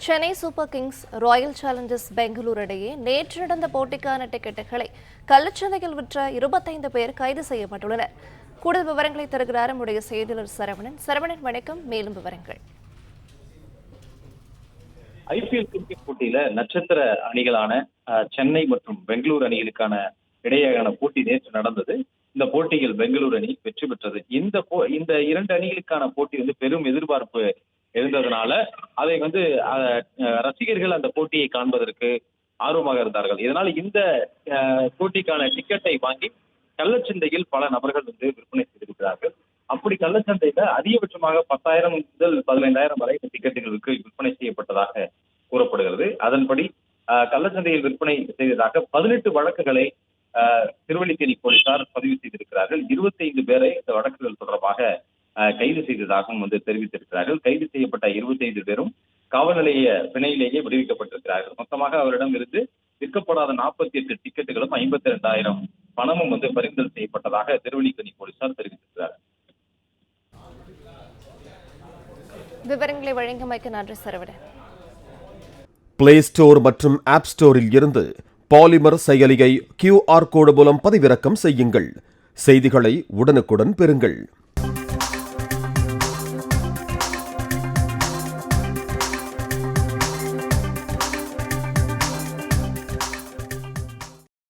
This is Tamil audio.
Chennai Super Kings Royal Challengers Bangalore இடையே நேற்று நடந்த போட்டிக்கான டிக்கெட்டுகளை கள்ளச்சந்தையில் விற்ற 25 பேர் கைது செய்யப்பட்டுள்ளனர். கூடுதல் விவரங்களை தருகிறார் நம்முடைய செய்தியாளர் சரவணன். சரவணன், வணக்கம். மேலும் விவரங்கள். ஐபிஎல் கிரிக்கெட் போட்டியில நட்சத்திர அணிகளான சென்னை மற்றும் பெங்களூர் அணிகளுக்கான இடையேயான போட்டி நேற்று நடந்தது. இந்த போட்டியில் பெங்களூர் அணி வெற்றி பெற்றது. இந்த இரண்டு அணிகளுக்கான போட்டி பெரும் எதிர்பார்ப்பு இருந்ததுனால அதை ரசிகர்கள் அந்த போட்டியை காண்பதற்கு ஆர்வமாக இருந்தார்கள். இதனால் இந்த போட்டிக்கான டிக்கெட்டை வாங்கி கள்ளச்சந்தையில் பல நபர்கள் விற்பனை செய்திருக்கிறார்கள். அப்படி கள்ளச்சந்தையில அதிகபட்சமாக 10,000 முதல் 15,000 வரை டிக்கெட்டுகளுக்கு விற்பனை செய்யப்பட்டதாக கூறப்படுகிறது. அதன்படி கள்ளச்சந்தையில் விற்பனை செய்ததாக 18 வழக்குகளை திருவல்லிக்கேணி போலீசார் பதிவு செய்திருக்கிறார்கள். 25 பேரை இந்த வழக்குகள் தொடர்பாக கைது செய்ததாகவும் தெரிவித்திருக்கிறார்கள். கைது செய்யப்பட்ட 25 பேரும் காவல் நிலைய பிணையிலேயே விடுவிக்கப்பட்டிருக்கிறார்கள். மொத்தமாக அவரிடம் இருந்து விற்கப்படாத 48 டிக்கெட்டுகளும் 52,000 பணமும் பறிமுதல் செய்யப்பட்டதாக திருவல்லிக்கேணி போலீசார் தெரிவித்திருக்கிறார்கள். விவரங்களை வழங்கியமைக்கு நன்றி சரவணன். பிளே ஸ்டோர் மற்றும் ஆப் ஸ்டோரில் இருந்து பாலிமர் செயலியை QR கோடு மூலம் பதிவிறக்கம் செய்யுங்கள். செய்திகளை உடனுக்குடன் பெறுங்கள்.